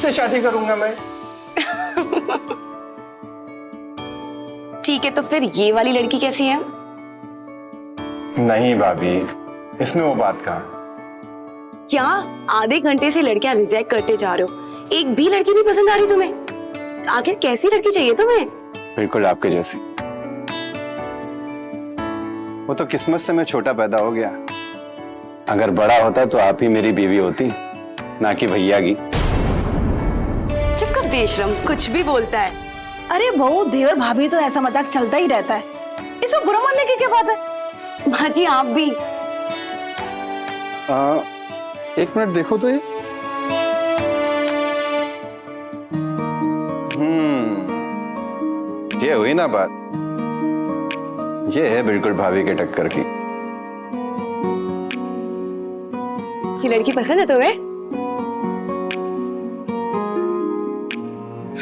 किससे शादी करूंगा मैं? ठीक है, तो फिर ये वाली लड़की कैसी है? नहीं भाभी, इसमें वो बात कहाँ। क्या आधे घंटे से लड़कियां रिजेक्ट करते जा रहे हो, एक भी लड़की नहीं पसंद आ रही तुम्हें? आखिर कैसी लड़की चाहिए तुम्हें? बिल्कुल आपके जैसी। वो तो किस्मत से मैं छोटा पैदा हो गया। अगर बड़ा होता तो आप ही मेरी बीवी होती, ना कि भैया की। चुप कर बेशरम, कुछ भी बोलता है। अरे बहू, देवर भाभी तो ऐसा मजाक चलता ही रहता है, इसमें बुरा मानने की क्या बात है? माँ जी आप भी। एक मिनट देखो तो ये हुई ना बात। ये है बिल्कुल भाभी के टक्कर की। ये लड़की पसंद है तुम्हें?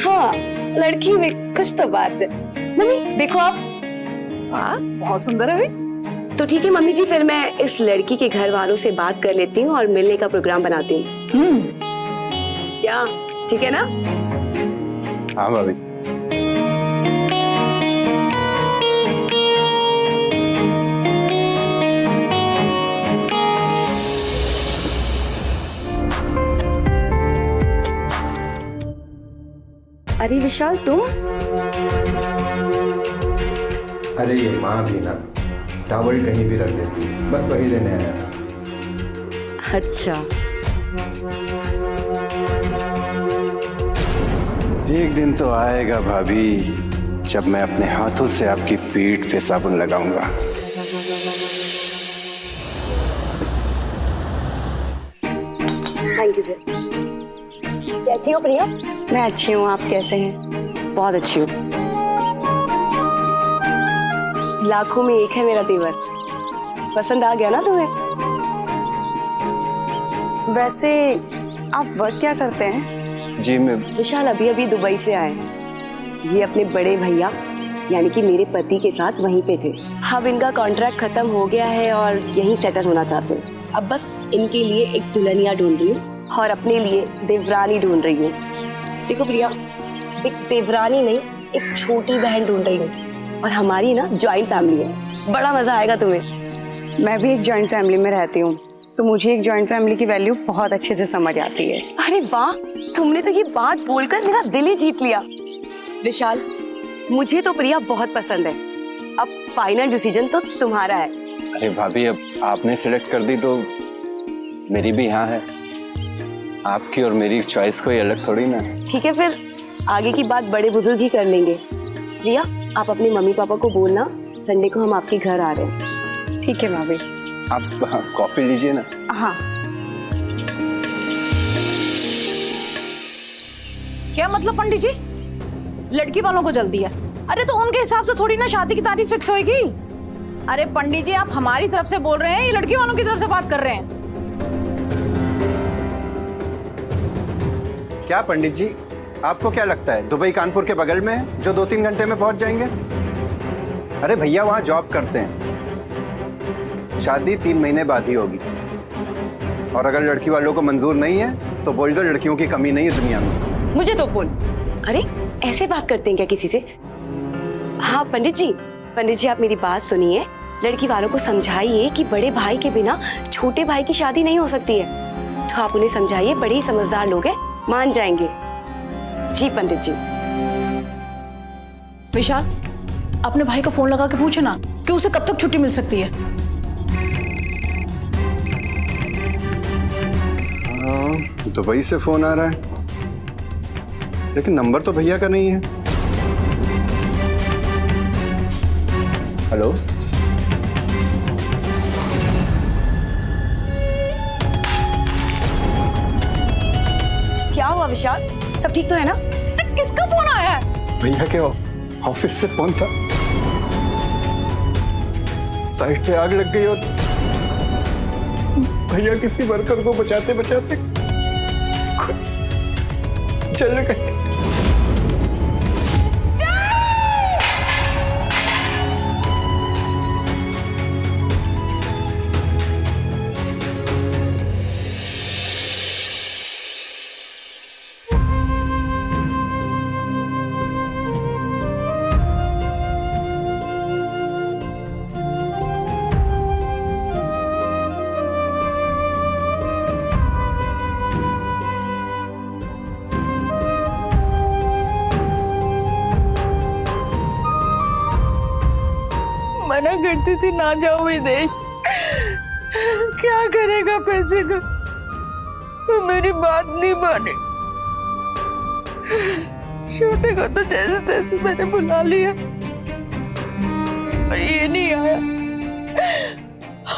हाँ, लड़की में कुछ तो बात है। मम्मी देखो आप। वाह, बहुत सुंदर है भाई। तो ठीक है मम्मी जी, फिर मैं इस लड़की के घर वालों से बात कर लेती हूँ और मिलने का प्रोग्राम बनाती हूँ। क्या ठीक है ना? हाँ भाभी। अरे विशाल तुम? अरे ये माँ भी ना टावल कहीं भी रख देती है, बस वही लेने आया था। अच्छा, एक दिन तो आएगा भाभी जब मैं अपने हाथों से आपकी पीठ पे साबुन लगाऊंगा। Thank you. कैसी हो प्रिया? मैं अच्छी हूँ, आप कैसे हैं? बहुत अच्छी हूँ। लाखों में एक है मेरा तेवर। पसंद आ गया ना तुम्हें? वैसे आप वर्क क्या करते हैं? जी मैं विशाल अभी अभी दुबई से आए। ये अपने बड़े भैया यानी कि मेरे पति के साथ वहीं पे थे। अब इनका कॉन्ट्रैक्ट खत्म हो गया है और यहीं सेटल होना चाहते हैं। अब बस इनके लिए एक दुल्हनिया ढूंढ रही हूँ और अपने लिए देवरानी ढूंढ रही हूँ। देखो प्रिया, एक देवरानी नहीं, एक छोटी बहन ढूंढ रही हूँ। और हमारी ना जॉइंट फैमिली है, बड़ा मजा आएगा तुम्हें। मैं भी एक जॉइंट फैमिली में रहती हूँ, तो मुझे एक जॉइंट फैमिली की वैल्यू बहुत अच्छे से समझ आती है। अरे वाह, तुमने तो ये बात बोलकर मेरा दिल ही जीत लिया। विशाल, मुझे तो प्रिया बहुत पसंद है। अब फाइनल डिसीजन तो तुम्हारा है। अरे भाभी, अब आपने सिलेक्ट कर दी तो मेरी भी यहाँ है। आपकी और मेरी चॉइस कोई अलग थोड़ी ना। ठीक है, फिर आगे की बात बड़े बुजुर्ग ही कर लेंगे। प्रिया, आप अपने मम्मी पापा को बोलना संडे को हम आपके घर आ रहे हैं। ठीक है भाभी। आप कॉफी लीजिए ना। हाँ। क्या मतलब पंडित जी, लड़की वालों को जल्दी है? अरे तो उनके हिसाब से थोड़ी ना शादी की तारीख फिक्स होएगी। अरे पंडित जी, आप हमारी तरफ से बोल रहे हैं, ये लड़की वालों की तरफ से बात कर रहे हैं? क्या पंडित जी, आपको क्या लगता है दुबई कानपुर के बगल में है जो 2-3 घंटे में पहुंच जाएंगे? अरे भैया वहां जॉब करते हैं। शादी 3 महीने बाद ही होगी। और अगर लड़की वालों को मंजूर नहीं है तो बोल दो लड़कियों की कमी नहीं है दुनिया में। मुझे तो बोल। अरे ऐसे बात करते हैं क्या किसी से? हाँ पंडित जी आप मेरी बात सुनिए। लड़की वालों को समझाइए कि बड़े भाई के बिना छोटे भाई की शादी नहीं हो सकती है। तो आप उन्हें समझाइए, बड़े ही समझदार लोग हैं, मान जाएंगे। जी पंडित जी। विशाल, अपने भाई को फोन लगा के पूछे ना कि उसे कब तक छुट्टी मिल सकती है। दुबई से फोन आ रहा है, लेकिन नंबर तो भैया का नहीं है। हेलो, क्या हुआ विशाल, सब ठीक तो है ना? किसका फोन आया है? भैया के ऑफिस से फोन था। साइट पे आग लग गई और भैया किसी वर्कर को बचाते बचाते खुद जल गए। माना करती थी ना जाओ विदेश, क्या करेगा पैसे का, वो मेरी बात नहीं मानी। छोटे को तो जैसे तैसे मैंने बुला लिया और ये नहीं आया,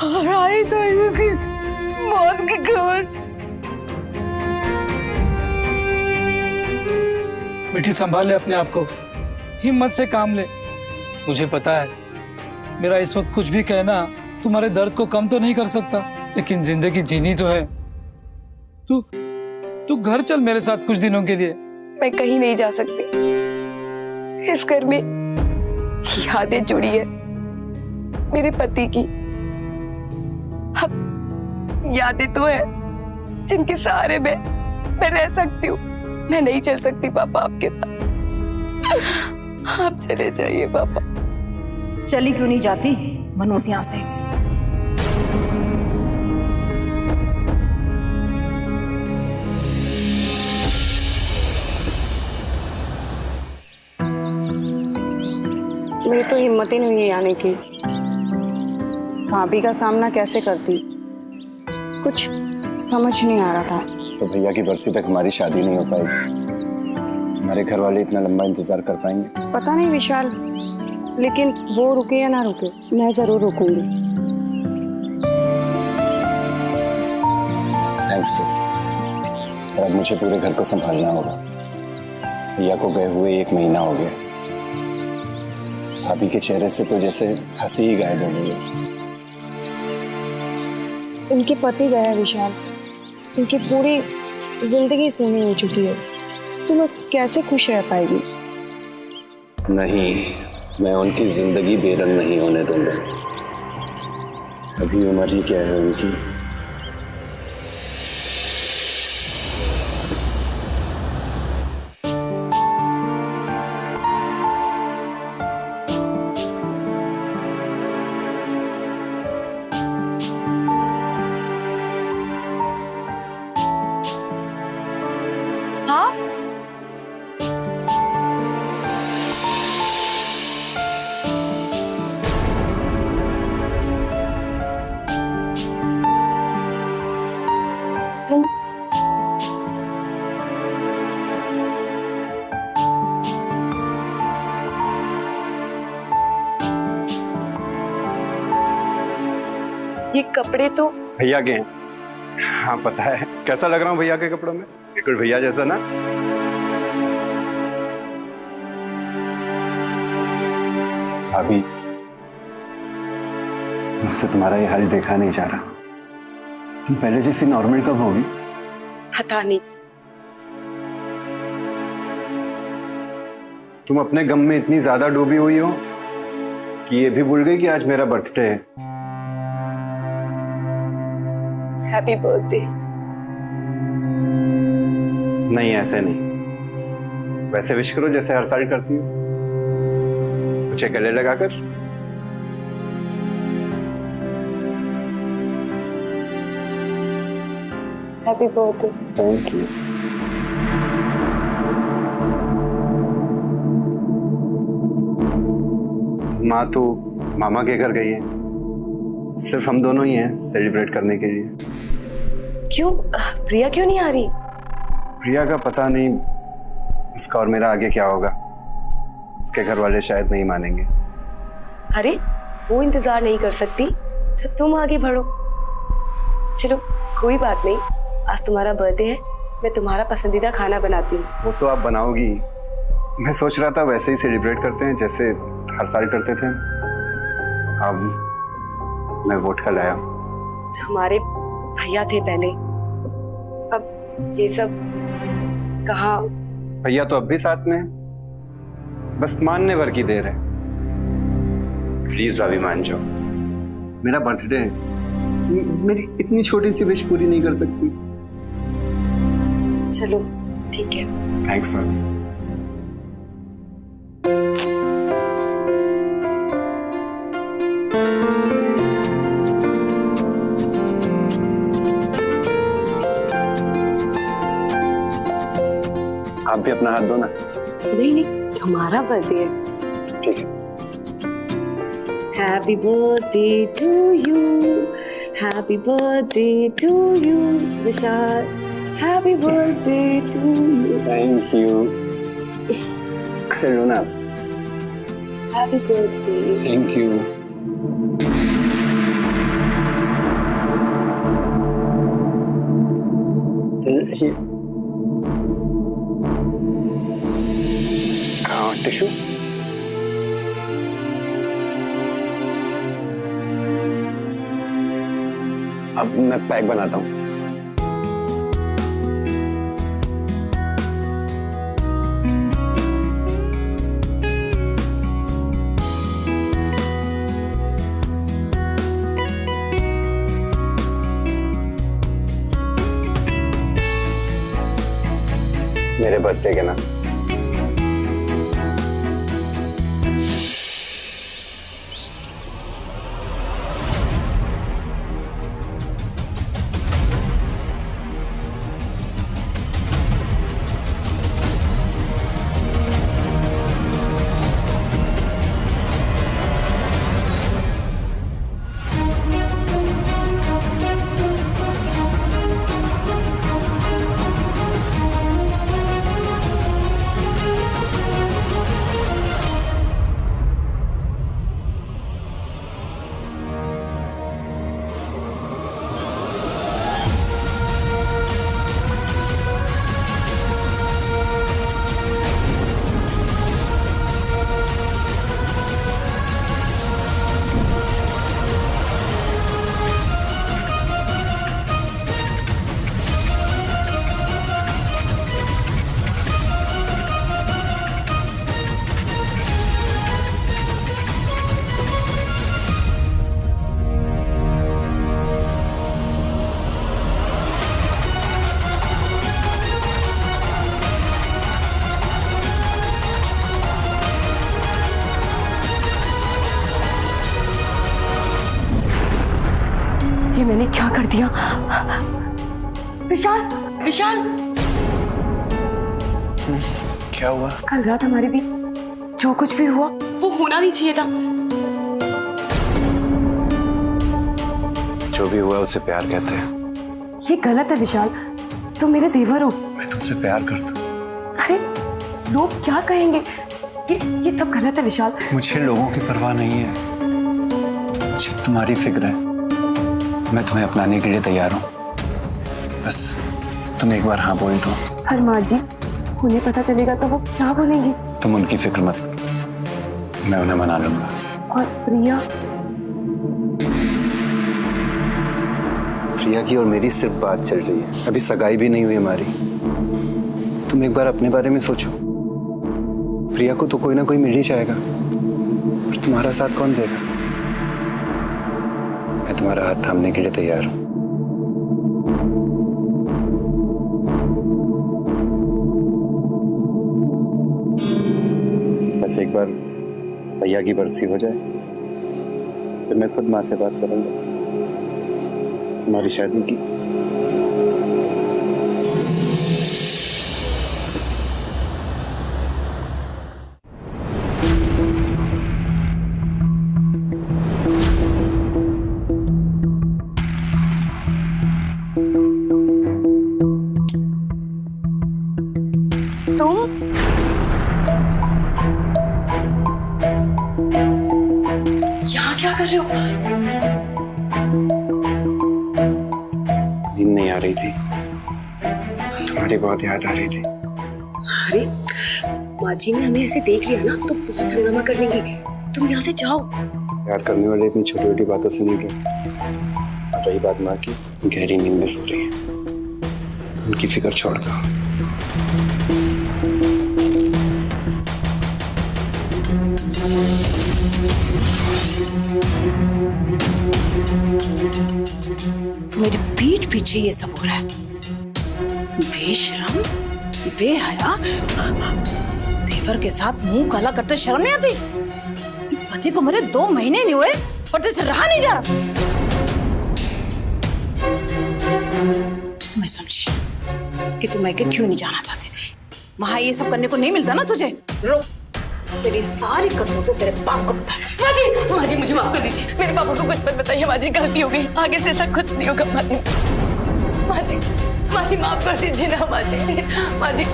और आई तो इसकी मौत की खबर। बेटी संभाल ले अपने आप को, हिम्मत से काम ले। मुझे पता है मेरा इस वक्त कुछ भी कहना तुम्हारे दर्द को कम तो नहीं कर सकता, लेकिन जिंदगी जीनी तो है। तू घर चल मेरे साथ कुछ दिनों के लिए। मैं कहीं नहीं जा सकती, इस घर में यादें जुड़ी है मेरे पति की। अब यादें तो है जिनके सहारे मैं रह सकती हूँ। मैं नहीं चल सकती पापा आपके साथ। आप चले जाइए पापा। चली क्यों नहीं जाती मनोज यहाँ से? मेरी तो हिम्मत ही नहीं है आने की। भाभी का सामना कैसे करती, कुछ समझ नहीं आ रहा था। तो भैया की बरसी तक हमारी शादी नहीं हो पाएगी। तुम्हारे घर वाले इतना लंबा इंतजार कर पाएंगे? पता नहीं विशाल, लेकिन वो रुके या ना रुके, मैं जरूर रुकूंगी। थैंक्स फिर, पर अब मुझे पूरे घर को संभालना होगा। भैया को गए हुए 1 महीना हो गया। भाभी के चेहरे से तो जैसे हंसी ही गायब हो गई है। उनके पति गया विशाल, उनकी पूरी जिंदगी सूनी हो चुकी है। तुम लोग कैसे खुश रह पाएगी? नहीं, मैं उनकी जिंदगी बेरंग नहीं होने दूंगा। अभी उम्र ही क्या है उनकी। हाँ, तुम ये कपड़े तो भैया के हैं। हाँ पता है। कैसा लग रहा हूँ भैया के कपड़ों में? बिल्कुल भैया जैसा ना। भाभी, मुझसे तुम्हारा ये हाल देखा नहीं जा रहा। तुम पहले जैसी नॉर्मल कब होगी? पता नहीं। तुम अपने गम में इतनी ज्यादा डूबी हुई हो कि ये भी भूल गई कि आज मेरा बर्थडे है। Happy birthday. नहीं, ऐसे नहीं, वैसे विश करो जैसे हर साल करती हो, मुझे गले लगाकर। Happy birthday. Thank you. माँ तो मामा के घर गई है, सिर्फ हम दोनों ही हैं सेलिब्रेट करने के लिए। क्यों प्रिया क्यों नहीं आ रही? प्रिया का पता नहीं, उसका और मेरा आगे क्या होगा। उसके घर वाले शायद नहीं मानेंगे। अरे वो इंतजार नहीं कर सकती तो तुम आगे बढ़ो। चलो कोई बात नहीं, आज तुम्हारा बर्थडे है, मैं तुम्हारा पसंदीदा खाना बनाती हूँ। वो तो आप बनाओगी। मैं सोच रहा था वैसे ही सेलिब्रेट करते हैं जैसे हर साल करते थे। अब मैं वोडका लाया हूँ। तुम्हारे भैया थे पहले, अब ये सब कहाँ? भैया तो अब भी साथ में है, बस मानने भर की देर है। प्लीज भाभी मान जाओ, मेरा बर्थडे है, मेरी इतनी छोटी सी विश पूरी नहीं कर सकती? चलो ठीक है। थैंक्स भाभी। आप भी अपना हाथ दो ना। नहीं नहीं, तुम्हारा बर्थडे है। ठीक है। Happy birthday to you. Happy birthday to you, Vishal. Happy birthday to you. Thank you. चलो ना। Happy birthday. Thank you. Tissue. अब मैं पैक बनाता हूँ। मेरे बर्थडे के ना ये मैंने क्या कर दिया? विशाल, विशाल, क्या हुआ? कल रात हमारे बीच जो कुछ भी हुआ वो होना नहीं चाहिए था। जो भी हुआ उसे प्यार कहते हैं। ये गलत है विशाल, तुम मेरे देवर हो। मैं तुमसे प्यार करता हूँ। अरे लोग क्या कहेंगे? ये सब गलत है विशाल। मुझे लोगों की परवाह नहीं है, मुझे तुम्हारी फिक्र है। मैं तुम्हें अपनाने के लिए तैयार हूँ, बस तुम एक बार हाँ बोल दो। हरमान जी, उन्हें पता चलेगा तो वो क्या बोलेंगे? तुम उनकी फिक्र मत करो, मैं उन्हें मना लूंगा। और प्रिया? प्रिया की और मेरी सिर्फ बात चल रही है, अभी सगाई भी नहीं हुई हमारी। तुम एक बार अपने बारे में सोचो। प्रिया को तो कोई ना कोई मिल ही जाएगा, पर तुम्हारा साथ कौन देगा? मैं तुम्हारा हाथ थामने के लिए तैयार हूँ। बस एक बार भैया की बरसी हो जाए, फिर मैं खुद माँ से बात करूंगा हमारी शादी की। यहाँ क्या कर रहे हो? नींद नहीं आ रही थी, तुम्हारी बहुत याद आ रही थी। अरे माँ जी ने हमें ऐसे देख लिया ना तो बहुत हंगामा कर देंगी। तुम यहाँ से जाओ। प्यार करने वाले इतनी छोटी छोटी बातों से नहीं डरते। अब रही बात माँ की, गहरी नींद में सो रही है, उनकी फिक्र छोड़ दो। तुम्हारी पीठ पीछे ये सब हो रहा है। बेशरम, बेहया, देवर के साथ मुंह काला करते शर्म नहीं आती? पति को मेरे 2 महीने नहीं हुए और तुझसे रहा नहीं जा रहा। मैं समझी कि तुम मैके क्यों नहीं जाना चाहती थी। वहां ये सब करने को नहीं मिलता ना तुझे। रुक, तेरी सारी करतूतें तेरे बाप को बता दे। माँ जी, माँ जी मुझे माफ कर दीजिए, मेरे पापा को कुछ मत बताइए माँ जी, गलती हो गई, आगे से ऐसा कुछ नहीं होगा माँ जी। माँ जी, माँ जी माफ कर दीजिए ना माँ जी, माँ जी।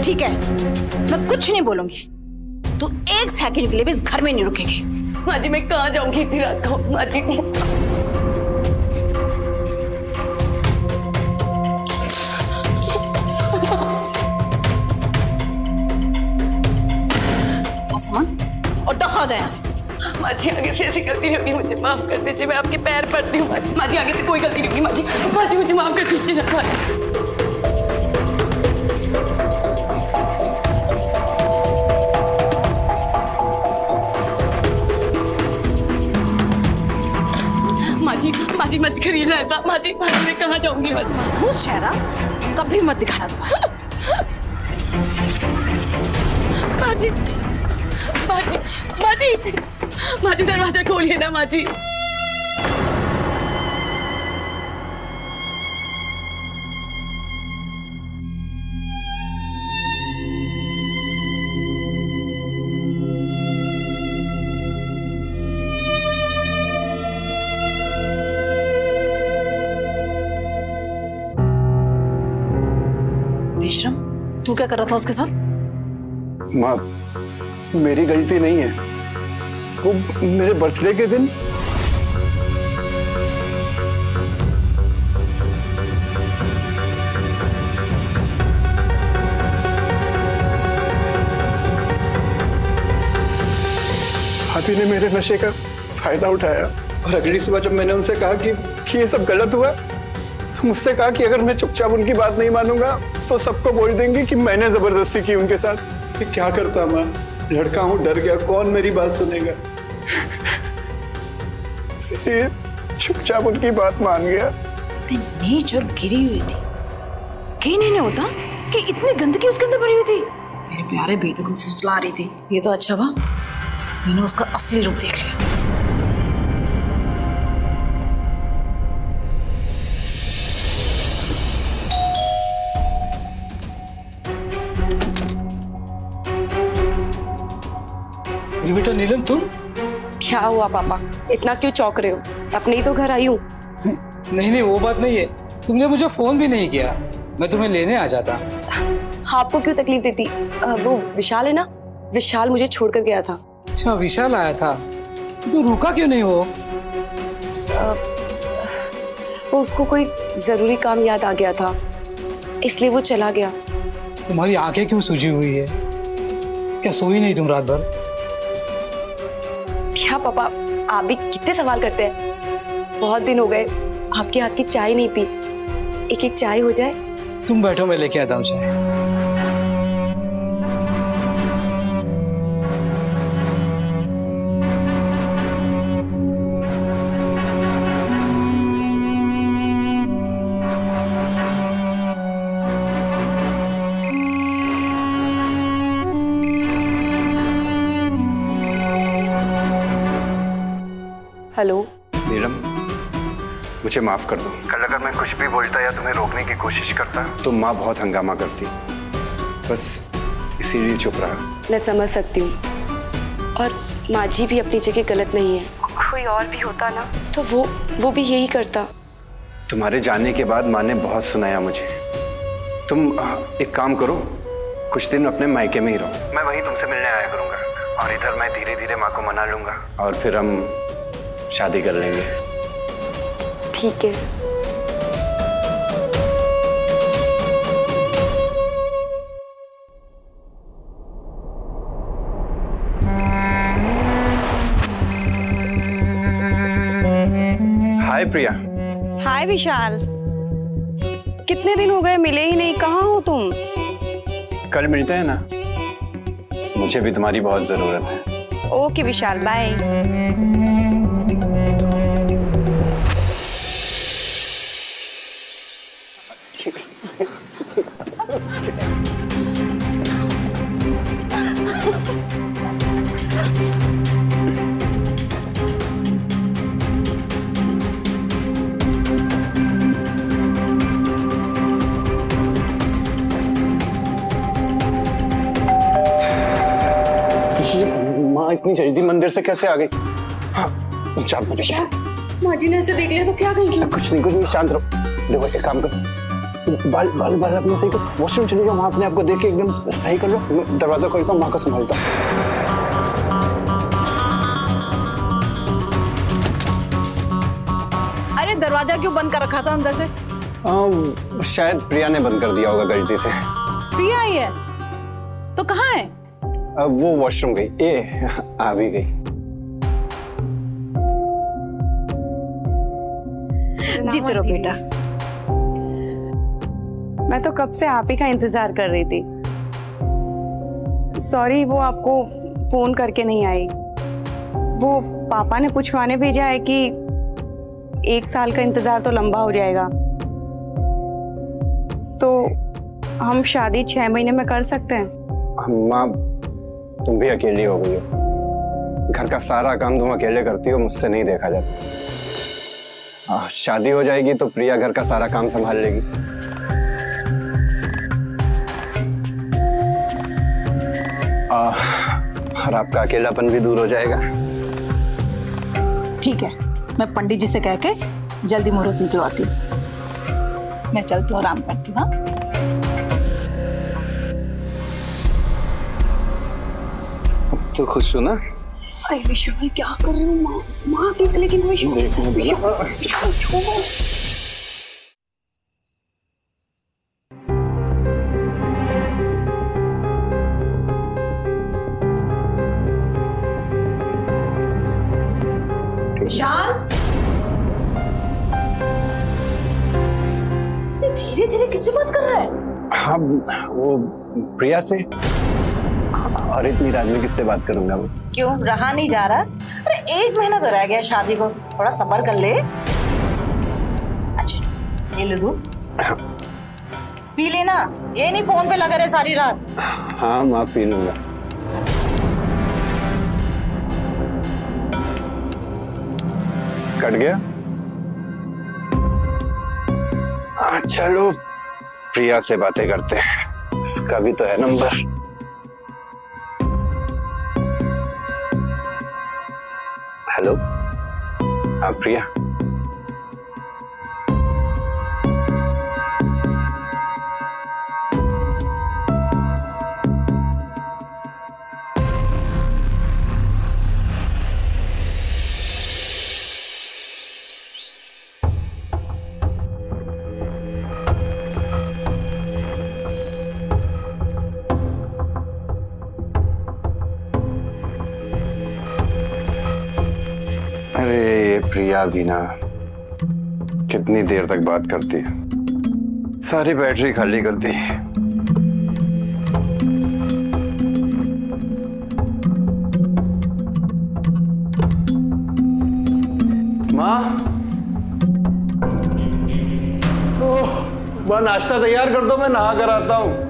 ठीक है, मैं कुछ नहीं बोलूंगी। तू एक सेकंड के लिए भी इस घर में नहीं रुकेगी। माँ जी मैं कहाँ जाऊंगी इतनी रात को माँ जी। आसमान और दफा हो जाए यहाँ से। माँ जी आगे से ऐसी गलती नहीं होगी, मुझे माफ कर दीजिए, मैं आपके पैर पड़ती हूँ माँ जी। माँ जी आगे से कोई गलती नहीं होगी माँ जी, माँ जी मुझे माफ कर दीजिए ना माँ जी। माँ जी मत करिए ना ऐसा, माँ जी मैं कहाँ जाऊंगी माँ जी। वो शहरा कभी मत दिखाना तुम्हारा। माँ जी, माँ जी, माँ जी, माँ जी दरवाजा खोलिए ना माँ जी। विक्रम, तू क्या कर रहा था उसके साथ? माँ, मेरी गलती नहीं है। वो मेरे बर्थडे के दिन भाभी ने मेरे नशे का फायदा उठाया और अगली सुबह जब मैंने उनसे कहा कि ये सब गलत हुआ, तो मुझसे कहा कि अगर मैं चुपचाप उनकी बात नहीं मानूंगा तो सबको बोल देंगे कि मैंने जबरदस्ती की उनके साथ। मैं क्या करता माँ, लड़का हूं, डर गया, कौन मेरी बात सुनेगा। इसलिए चुपचाप उनकी बात मान गया। नीच और गिरी हुई थी, कहीं नहीं होता कि इतनी गंदगी उसके अंदर भरी हुई थी। मेरे प्यारे बेटे को फुसला रही थी। ये तो अच्छा हुआ मैंने उसका असली रूप देख लिया। बेटा नीलम, तुम? क्या हुआ पापा, इतना क्यों चौंक रहे हो? अपने ही तो घर आई हूँ। नहीं वो बात नहीं है, तुमने मुझे फोन भी नहीं किया, मैं तुम्हें लेने आ जाता। आपको क्यों तकलीफ देती? वो विशाल है ना, विशाल मुझे छोड़कर गया था। अच्छा, विशाल आया था, तो रुका क्यों नहीं वो? वो उसको कोई जरूरी काम याद आ गया था, इसलिए वो चला गया। तुम्हारी आंखें क्यों सूजी हुई है? क्या सोई नहीं तुम रात भर? क्या पापा, आप भी कितने सवाल करते हैं। बहुत दिन हो गए आपके हाथ की चाय नहीं पी, एक एक चाय हो जाए। तुम बैठो, मैं लेके आता हूँ चाय। हेलो नीलम, मुझे माफ कर दो। कल अगर मैं कुछ भी बोलता या तुम्हें रोकने की कोशिश करता तो माँ बहुत हंगामा करती, बस इसीलिए चुप रहा। मैं समझ सकती हूँ, और माँ जी भी अपनी जगह गलत नहीं है। कोई और भी होता ना तो वो भी यही करता। तुम्हारे जाने के बाद माँ ने बहुत सुनाया मुझे। तुम एक काम करो, कुछ दिन अपने मायके में ही रहो, मैं वहीं तुमसे मिलने आया करूँगा, और इधर मैं धीरे धीरे माँ को मना लूँगा और फिर हम शादी कर लेंगे। ठीक है। हाय प्रिया। हाय विशाल, कितने दिन हो गए मिले ही नहीं, कहाँ हो तुम? कल मिलते हैं ना, मुझे भी तुम्हारी बहुत जरूरत है। ओके विशाल, बाय। इतनी जल्दी मंदिर से कैसे आ गई? हाँ, चार मिनट। माँ जी ने ऐसे देख लिया तो क्या कहेंगी? कुछ नहीं, शांत रहो। देखो एक काम करो, बाल अपने सही करो, वॉशरूम चली जाओ, वहां अपने आपको देख के एकदम सही कर लो। मैं दरवाजा खोलता हूँ, माँ को संभालता हूँ। अरे दरवाजा क्यों बंद कर रखा था अंदर से? शायद प्रिया ने बंद कर दिया होगा गलती से। प्रिया आई है तो कहाँ है? अब वो वॉशरूम गई। आ भी गई। जीते रहो बेटा। मैं तो कब से आप ही का इंतजार कर रही थी। सॉरी वो आपको फोन करके नहीं आई। वो पापा ने पूछवाने भेजा है कि 1 साल का इंतजार तो लंबा हो जाएगा, तो हम शादी 6 महीने में कर सकते हैं। माँ, तुम भी अकेली हो गई हो। घर का सारा काम तुम अकेले करती हो, मुझसे नहीं देखा जाता। शादी हो जाएगी तो प्रिया घर का सारा काम संभाल लेगी। और आपका अकेलापन भी दूर हो जाएगा। ठीक है, मैं पंडित जी से कह के जल्दी मुहूर्त निकलवाती हूँ। मैं चलती हूँ, आराम करती हूँ। हाँ? तो खुश हो ना? अरे विशाल क्या कर रही हूँ? माँ देख, लेकिन विशाल, धीरे धीरे किससे बात कर रहा है? हाँ, वो प्रिया से। और इतनी रात में किससे बात करूंगा? वो क्यों रहा नहीं जा रहा? अरे 1 महीना तो रह गया शादी को, थोड़ा सब्र कर ले। अच्छा ये ले दूध, पी लेना, ये नहीं फोन पे लगा रहे सारी रात। हाँ माँ, पी लूंगा। कट गया? चलो प्रिया से बातें करते हैं, इसका भी तो है नंबर। हेलो, हाँ प्रिया। अरे ये प्रिया भी ना कितनी देर तक बात करती है, सारी बैटरी खाली करती है। माँ, माँ नाश्ता तैयार कर दो, मैं नहा कर आता हूँ।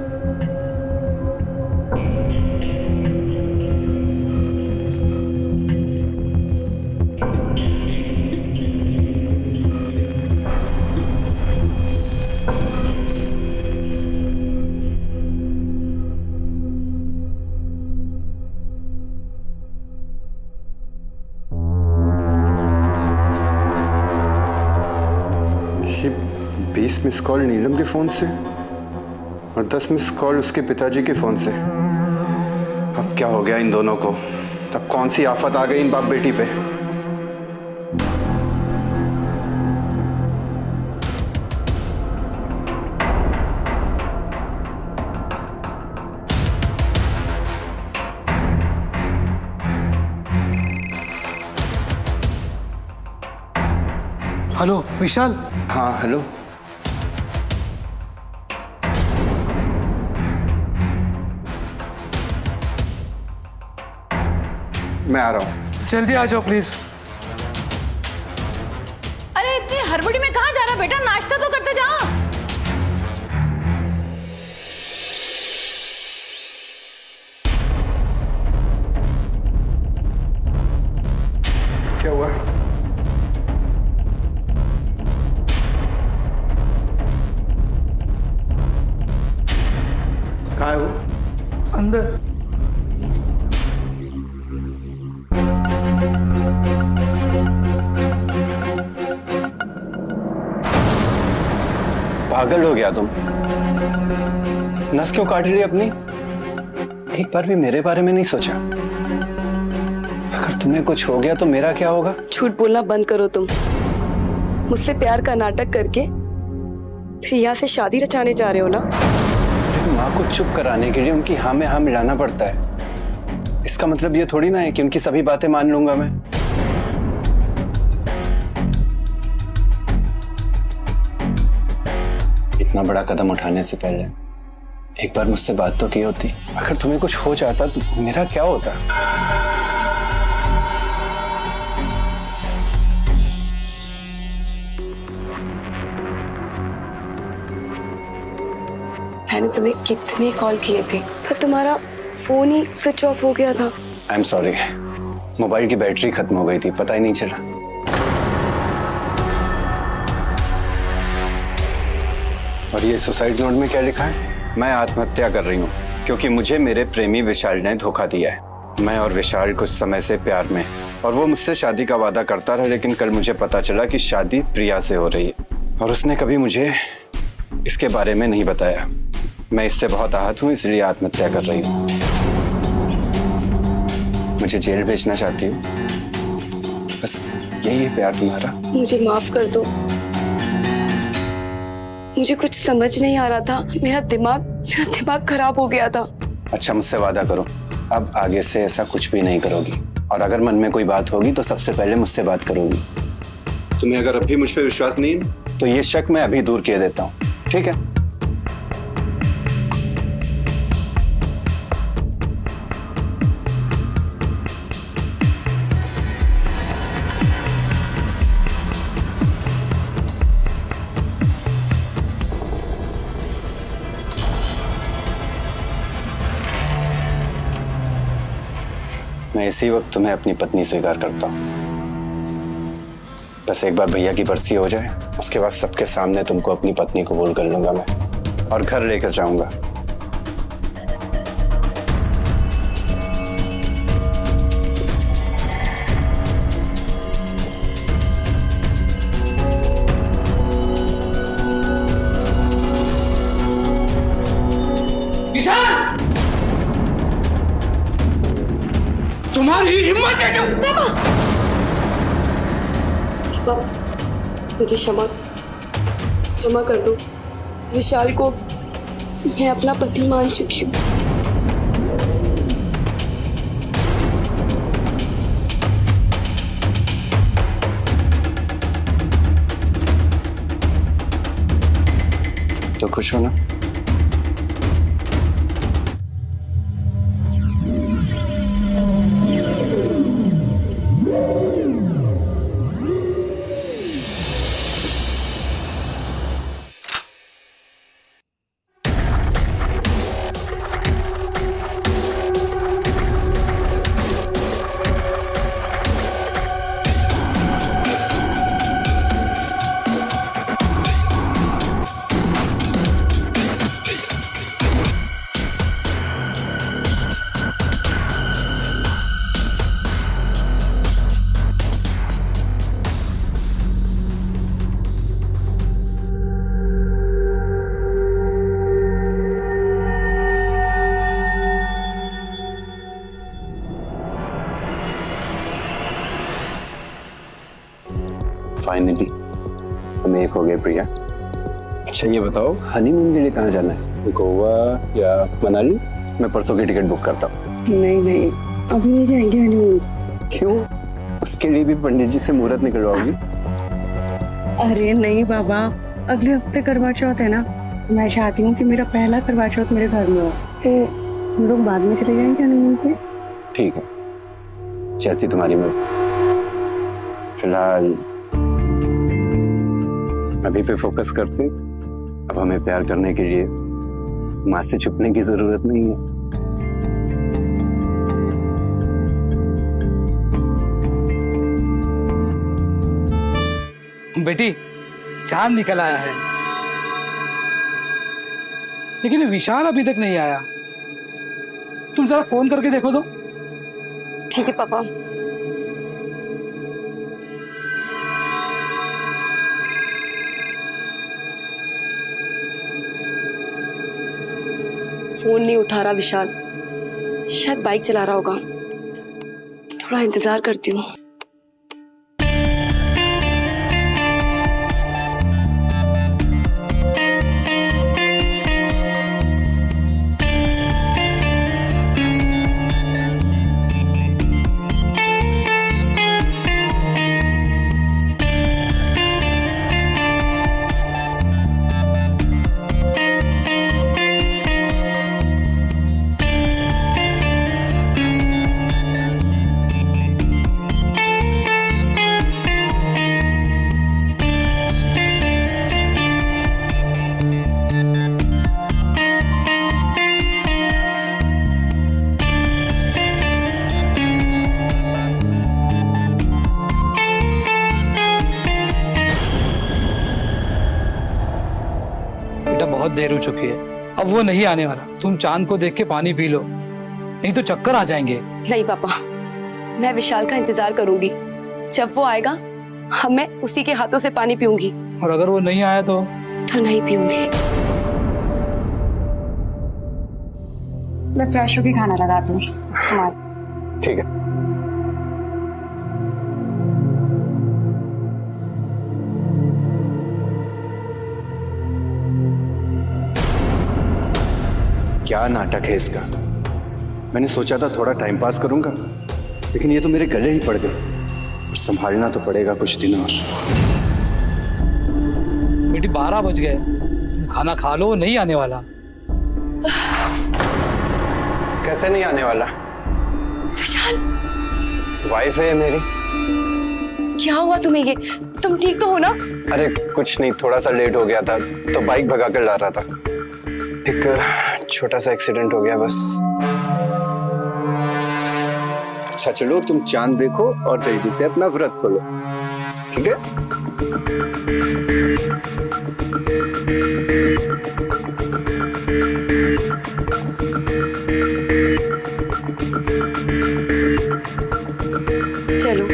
ये 20 मिस कॉल नीलम के फोन से और 10 मिस कॉल उसके पिताजी के फोन से। अब क्या हो गया इन दोनों को? तब कौन सी आफत आ गई इन बाप बेटी पे? हेलो विशाल। हाँ हेलो। मैं आ रहा हूँ। जल्दी आ जाओ प्लीज। अरे इतनी हड़बड़ी में कहाँ जा रहा बेटा? नाश्ता तो करते जा। क्या हुआ? कहाँ है वो? अंदर। पागल हो गया तुम? नस क्यों काट रही है अपनी? एक बार भी मेरे बारे में नहीं सोचा? अगर तुम्हें कुछ हो गया तो मेरा क्या होगा? झूठ बोलना बंद करो तुम। मुझसे प्यार का नाटक करके प्रिया से शादी रचाने जा रहे हो ना? अरे माँ को चुप कराने के लिए उनकी हाँ में हाँ मिलाना पड़ता है। इसका मतलब ये थोड़ी ना है कि उनकी सभी बातें मान लूंगा मैं। इतना बड़ा कदम उठाने से पहले एक बार मुझसे बात तो की होती। अगर तुम्हें कुछ हो जाता तो मेरा क्या होता? मैंने तुम्हें कितने कॉल किए थे पर तुम्हारा फोन ही स्विच ऑफ हो गया था। आई एम सॉरी, मोबाइल की बैटरी खत्म हो गई थी, पता ही नहीं चला। और ये सुसाइड नोट में क्या लिखा है? मैं आत्महत्या कर रही हूँ क्योंकि मुझे मेरे प्रेमी विशाल ने धोखा दिया है। मैं और विशाल कुछ समय से प्यार में, और वो मुझसे शादी का वादा करता रहा, लेकिन कल मुझे पता चला कि शादी प्रिया से हो रही है और उसने कभी मुझे इसके बारे में नहीं बताया। मैं इससे बहुत आहत हूँ, इसलिए आत्महत्या कर रही हूँ। मुझे जेल भेजना चाहती हूँ, बस यही है प्यार तुम्हारा। मुझे माफ कर दो, मुझे कुछ समझ नहीं आ रहा था। मेरा दिमाग खराब हो गया था। अच्छा, मुझसे वादा करो अब आगे से ऐसा कुछ भी नहीं करोगी, और अगर मन में कोई बात होगी तो सबसे पहले मुझसे बात करोगी। तुम्हें अगर अब भी मुझ पर विश्वास नहीं है तो ये शक मैं अभी दूर किए देता हूँ, ठीक है? मैं इसी वक्त तुम्हें अपनी पत्नी स्वीकार करता हूँ। बस एक बार भैया की बरसी हो जाए, उसके बाद सबके सामने तुमको अपनी पत्नी कबूल कर लूंगा मैं और घर लेकर जाऊंगा। विशाल, तुम्हारी हिम्मत कैसे? मुझे क्षमा कर दो। विशाल को मैं अपना पति मान चुकी हूँ। तो खुश हो ना? फाइनली हम एक हो गए प्रिया। अच्छा ये बताओ, हनीमून के लिए कहाँ जाना है? गोवा या मनाली? मैं परसों की टिकट बुक करता हूँ। नहीं अभी नहीं जाएंगे हनीमून। क्यों? उसके लिए भी पंडित जी से मुहूर्त निकलवाओगी? अरे नहीं बाबा, अगले हफ्ते करवा चौथ है ना। मैं चाहती हूँ कि मेरा पहला करवा चौथ मेरे घर में हो, तो हम लोग बाद में चले जाएंगे हनीमून पे। ठीक है, जैसी तुम्हारी मर्जी। फिलहाल अभी पे फोकस करते। अब हमें प्यार करने के लिए माँ से छुपने की जरूरत नहीं है। बेटी, चांद निकल आया है, लेकिन विशाल अभी तक नहीं आया। तुम जरा फोन करके देखो तो। ठीक है पापा। फोन नहीं उठा रहा विशाल, शायद बाइक चला रहा होगा। थोड़ा इंतजार करती हूँ। बेटा बहुत देर हो चुकी है, अब वो नहीं आने वाला। तुम चांद को देख के पानी पी लो, नहीं तो चक्कर आ जाएंगे। नहीं पापा, मैं विशाल का इंतजार करूंगी। जब वो आएगा मैं उसी के हाथों से पानी पीऊंगी। और अगर वो नहीं आया तो नहीं पीऊंगी। मैं फ्रेश होके खाना लगाती हूँ तुम्हारा। ठीक है। क्या नाटक है इसका। मैंने सोचा था थोड़ा टाइम पास करूंगा, लेकिन ये तो मेरे गले ही पड़ गए। और संभालना तो पड़ेगा कुछ दिन और। बेटी 12 बज गए, तुम खाना खा लो, वो नहीं आने वाला। कैसे नहीं आने वाला? विशाल, वाइफ है मेरी। क्या हुआ तुम्हें? ये तुम ठीक तो हो ना? अरे कुछ नहीं, थोड़ा सा लेट हो गया था तो बाइक भगा कर ला रहा था। एक छोटा सा एक्सीडेंट हो गया बस। अच्छा चलो, तुम चांद देखो और जल्दी से अपना व्रत खोलो, ठीक है? चलो।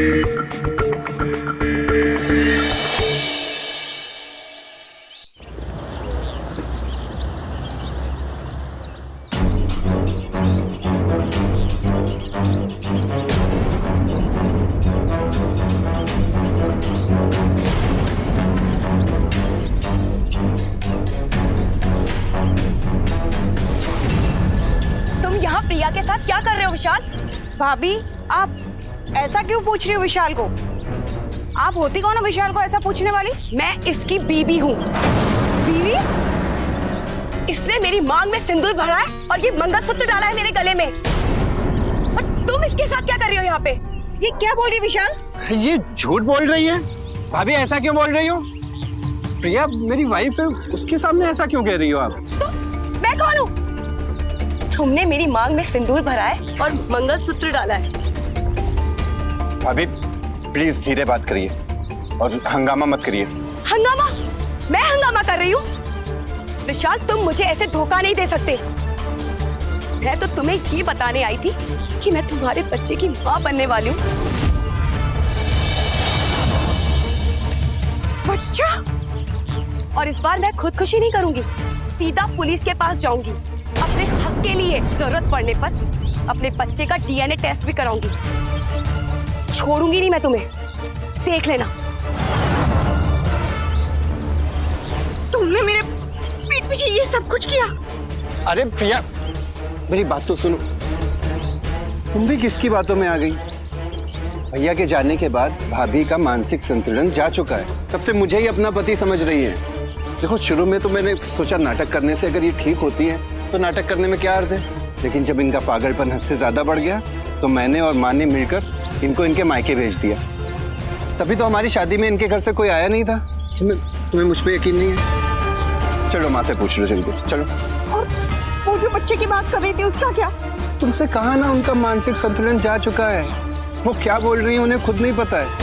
तुम यहाँ प्रिया के साथ क्या कर रहे हो विशाल? भाभी, आप ऐसा क्यों पूछ रही हो विशाल को? आप होती कौन हो विशाल को ऐसा पूछने वाली? मैं इसकी बीवी हूँ। बीवी? इसने मेरी मांग में सिंदूर भरा है और ये मंगलसूत्र डाला है मेरे गले में। और तुम इसके साथ क्या कर रही हो यहाँ पे? ये क्या बोल रही है विशाल? ये झूठ बोल रही है। भाभी ऐसा क्यों बोल रही हो? प्रिया मेरी वाइफ है, उसके सामने ऐसा क्यों कह रही हो आप? तो मैं कौन हूँ? तुमने मेरी मांग में सिंदूर भरा है और मंगलसूत्र डाला है। भाभी प्लीज धीरे बात करिए और हंगामा मत करिए। हंगामा? मैं हंगामा कर रही हूँ? विशाल, तुम मुझे ऐसे धोखा नहीं दे सकते। मैं तो तुम्हें ये बताने आई थी कि मैं तुम्हारे बच्चे की माँ बनने वाली हूँ। बच्चा? और इस बार मैं खुदकुशी नहीं करूंगी, सीधा पुलिस के पास जाऊंगी। अपने हक के लिए जरूरत पड़ने पर अपने बच्चे का डीएनए टेस्ट भी कराऊंगी। छोड़ूंगी नहीं मैं तुम्हें, देख लेना। तुमने मेरे पीठ पीछे ये सब कुछ किया? अरे प्रिया मेरी बात तो सुनो। तुम भी किसकी बातों में आ गई? भैया के जाने के बाद भाभी का मानसिक संतुलन जा चुका है। तब से मुझे ही अपना पति समझ रही है। देखो शुरू में तो मैंने सोचा नाटक करने से अगर ये ठीक होती है तो नाटक करने में क्या अर्ज है, लेकिन जब इनका पागलपन हद से ज्यादा बढ़ गया तो मैंने और माँ ने मिलकर इनको इनके मायके भेज दिया। तभी तो हमारी शादी में इनके घर से कोई आया नहीं था। तुम्हें मुझ पे यकीन नहीं है? चलो माँ से पूछ लो जल्दी, चलो। और वो जो बच्चे की बात कर रही थी उसका क्या? तुमसे कहा ना उनका मानसिक संतुलन जा चुका है। वो क्या बोल रही है उन्हें खुद नहीं पता है।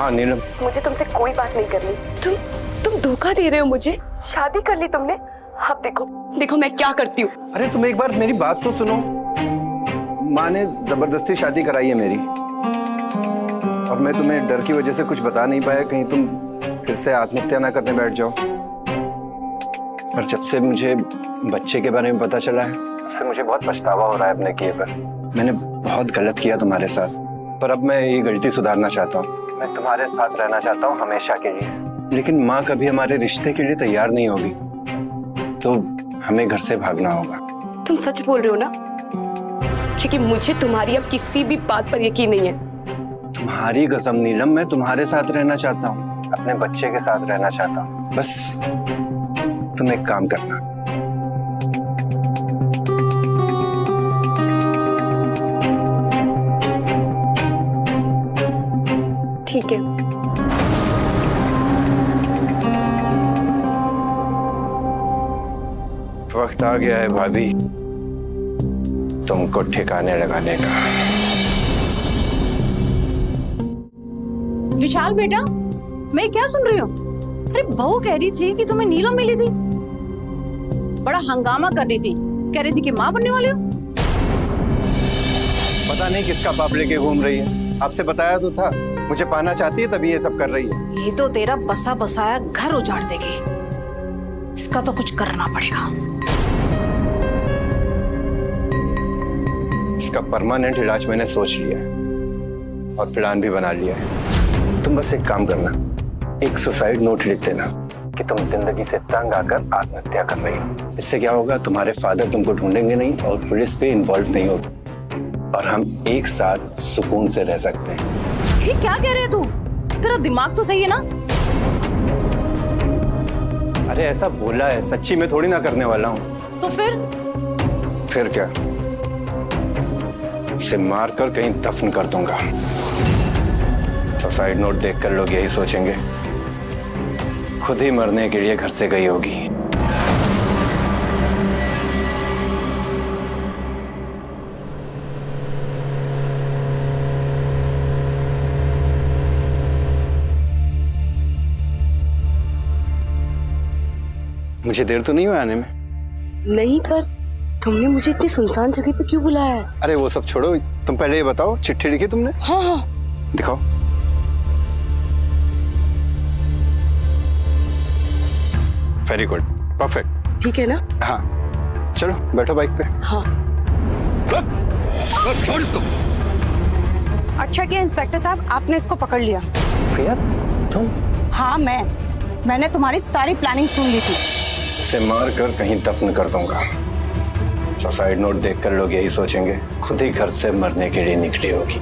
हाँ नीलम, मुझे तुमसे कोई बात नहीं करनी। तुम धोखा दे रहे हो मुझे। शादी कर ली तुमने। अब देखो मैं क्या करती हूँ। अरे तुम एक बार मेरी बात तो सुनो। माँ ने जबरदस्ती शादी कराई है मेरी, और मैं तुम्हें डर की वजह से कुछ बता नहीं पाया, कहीं तुम फिर से आत्महत्या ना करने बैठ जाओ। पर जब से मुझे बच्चे के बारे में पता चला है, तब से मुझे बहुत पछतावा हो रहा है अपने किए पर। मैंने बहुत गलत किया तुम्हारे साथ, पर अब मैं ये गलती सुधारना चाहता हूँ। मैं तुम्हारे साथ रहना चाहता हूँ हमेशा के लिए। लेकिन माँ कभी हमारे रिश्ते के लिए तैयार नहीं होगी, तो हमें घर से भागना होगा। तुम सच बोल रहे हो ना? क्योंकि मुझे तुम्हारी अब किसी भी बात पर यकीन नहीं है। तुम्हारी कसम नीलम, मैं तुम्हारे साथ रहना चाहता हूँ, अपने बच्चे के साथ रहना चाहता हूँ। बस तुम एक काम करना। ठीक है। वक्त आ गया है भाभी तुमको ठिकाने लगाने का। विशाल बेटा, मैं क्या सुन रही हूँ? अरे बहू कह रही थी कि तुम्हें नीलम मिली थी, बड़ा हंगामा कर रही थी, कह रही थी कि माँ बनने वाली हो। पता नहीं किसका बाप लेके घूम रही है। आपसे बताया तो था, मुझे पाना चाहती है तभी ये सब कर रही है। ये तो तेरा बसा बसाया घर उजाड़ देगी। इसका तो कुछ करना पड़ेगा। इसका परमानेंट इलाज मैंने सोच लिया है और प्लान भी बना लिया है। तुम बस एक काम करना, एक सुसाइड नोट लिख देना कि तुम जिंदगी से तंग आकर आत्महत्या कर रही हो। इससे क्या होगा, तुम्हारे फादर तुमको ढूंढेंगे नहीं और पुलिस पे इन्वॉल्व नहीं होगी, और हम एक साथ सुकून से रह सकते हैं। ये क्या कह रहे तू? तेरा दिमाग तो सही है ना? अरे ऐसा बोला है, सच्ची में थोड़ी ना करने वाला हूँ। तो फिर क्या, इसे मारकर कहीं दफन कर दूंगा। सुसाइड नोट देखकर लोग यही सोचेंगे, खुद ही मरने के लिए घर से गई होगी। मुझे देर तो नहीं हुआ आने में? नहीं, पर तुमने मुझे इतनी सुनसान जगह पे क्यों बुलाया है? अरे वो सब छोड़ो, तुम पहले ये बताओ, चिट्ठी लिखी तुमने? हाँ। दिखाओ। Very good, perfect. ठीक है ना? हाँ चलो बैठो बाइक पे। हाँ। छोड़ इसको। अच्छा किया इंस्पेक्टर साहब, आपने इसको पकड़ लिया। फिर तुम? हाँ मैंने तुम्हारी सारी प्लानिंग सुन ली थी। इसे मार कर कहीं दफन कर दूंगा। सुसाइड नोट देखकर लोग यही सोचेंगे, खुद ही घर से मरने के लिए निकली होगी।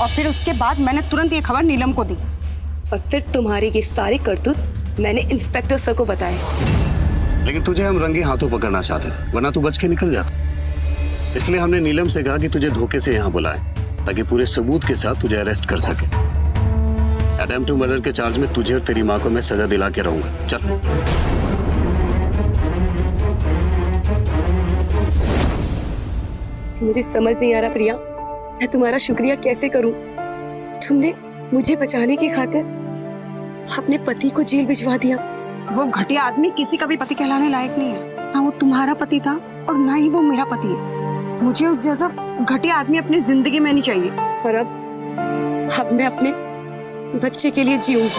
और फिर उसके बाद मैंने तुरंत ये खबर नीलम को दी। और फिर तुम्हारी ये सारी करतूत मैंने इंस्पेक्टर सर को बताए। लेकिन तुझे हम रंगे हाथों पकड़ना चाहते थे, वरना तू बच के निकल जाता। इसलिए हमने नीलम से कहा कि तुझे धोखे से यहाँ बुलाए, ताकि पूरे सबूत के साथ तुझे अरेस्ट कर सके। अटेम्प्ट टू मर्डर के चार्ज में तुझे और तेरी माँ को मैं सजा दिला के रहूंगा। चल। मुझे समझ नहीं आ रहा प्रिया, मैं तुम्हारा शुक्रिया कैसे करूं? तुमने मुझे बचाने की खातिर अपने पति को जेल भिजवा दिया। वो घटिया आदमी किसी का भी पति कहलाने लायक नहीं है। ना वो तुम्हारा पति था और ना ही वो मेरा पति है। मुझे उस जैसा घटिया आदमी अपनी जिंदगी में नहीं चाहिए। और अब मैं अपने बच्चे के लिए जीऊंगी।